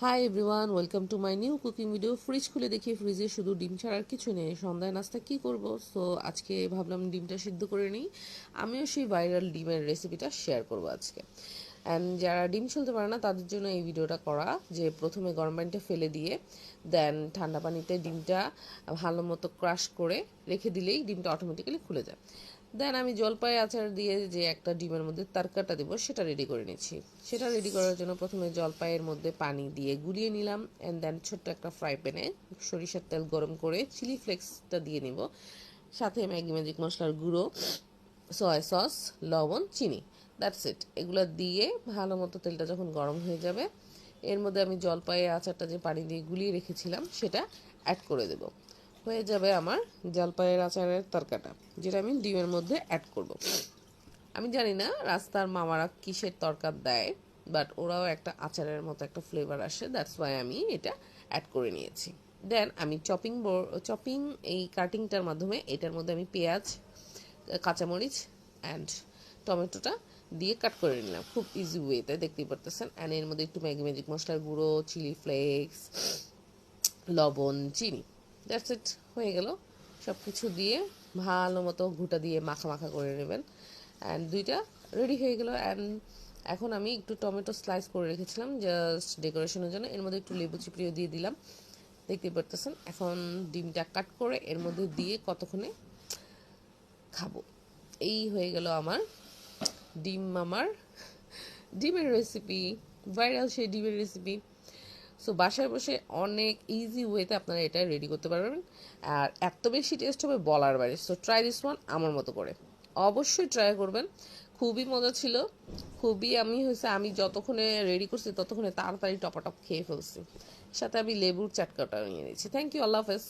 Hi everyone, welcome to my new cooking video. Fridge খুলে দেখি ফ্রিজে শুধু ডিম ছাড়া আর কিছু নেই। সন্ধ্যায় নাস্তা কি করব? সো আজকে ভাবলাম ডিমটা সিদ্ধ করে নিই। আমিও সেই ভাইরাল ডিমের রেসিপিটা শেয়ার করব আজকে। অ্যান্ড যারা ডিম ছুলতে পারে না তাদের জন্য এই ভিডিওটা করা, যে প্রথমে গরম পানিটা ফেলে দিয়ে দেন ঠান্ডা পানিতে ডিমটা ভালো মতো ক্রাশ করে রেখে দিলেই ডিমটা অটোমেটিক্যালি খুলে যায়। দেন আমি জলপাই আচার দিয়ে যে একটা ডিমের মধ্যে তারকাটা দেবো সেটা রেডি করে নিচ্ছি। সেটা রেডি করার জন্য প্রথমে জলপাইয়ের মধ্যে পানি দিয়ে গুলিয়ে নিলাম, অ্যান্ড দেন ছোট্ট একটা ফ্রাই প্যানে সরিষার তেল গরম করে চিলি ফ্লেক্সটা দিয়ে নিব, সাথে ম্যাগি ম্যাজিক মশলার গুঁড়ো, সয়া সস, লবণ, চিনি, দ্যাটস ইট। এগুলো দিয়ে ভালো মতো তেলটা যখন গরম হয়ে যাবে এর মধ্যে আমি জলপাইয়ের আচারটা যে পানি দিয়ে গুলিয়ে রেখেছিলাম সেটা অ্যাড করে দেব। হয়ে যাবে আমার জলপাইয়ের আচারের তরকাটা, যেটা আমি ডিমের মধ্যে অ্যাড করব। আমি জানি না রাস্তার মামারা কিসের তরকার দেয়, বাট ওরাও একটা আচারের মতো একটা ফ্লেভার আসে, দ্যাটস ওয়াই আমি এটা অ্যাড করে নিয়েছি। দেন আমি চপিং এই কাটিংটার মাধ্যমে এটার মধ্যে আমি পেঁয়াজ, কাঁচামরিচ অ্যান্ড টমেটোটা দিয়ে কাট করে নিলাম খুব ইজি ওয়েতে, দেখতেই পারতেছেন। অ্যান্ড এর মধ্যে একটু ম্যাগি ম্যাজিক মশলার গুঁড়ো, চিলি ফ্লেক্স, লবণ, চিনি, দ্যাটস ইট। হয়ে গেল। সব কিছু দিয়ে ভালো মতো ঘুটা দিয়ে মাখা মাখা করে নেবেন, অ্যান্ড দুইটা রেডি হয়ে গেল। অ্যান্ড এখন আমি একটু টমেটো স্লাইস করে রেখেছিলাম জাস্ট ডেকোরেশনের জন্য, এর মধ্যে একটু লেবু চিপড়িয়ে দিয়ে দিলাম, দেখতেই পারতেছেন। এখন ডিমটা কাট করে এর মধ্যে দিয়ে কতক্ষণে খাবো। এই হয়ে গেল আমার ডিমের রেসিপি, ভাইরাল সেই ডিমের রেসিপি। সো বাসায় বসে অনেক ইজি ওয়েতে আপনারা এটা রেডি করতে পারবেন, আর এত বেশি টেস্ট হবে বলার বাইরে। সো ট্রাই দিস ওয়ান আমার মতো করে, অবশ্যই ট্রাই করবেন। খুবই মজা ছিল, আমি যতক্ষণে রেডি করছি ততক্ষণে তাড়াতাড়ি টপাটপ খেয়ে ফেলছি। সাথে আমি লেবুর চাটকাটা নিয়ে নিয়েছি। থ্যাংক ইউ, আল্লাহ হাফেজ।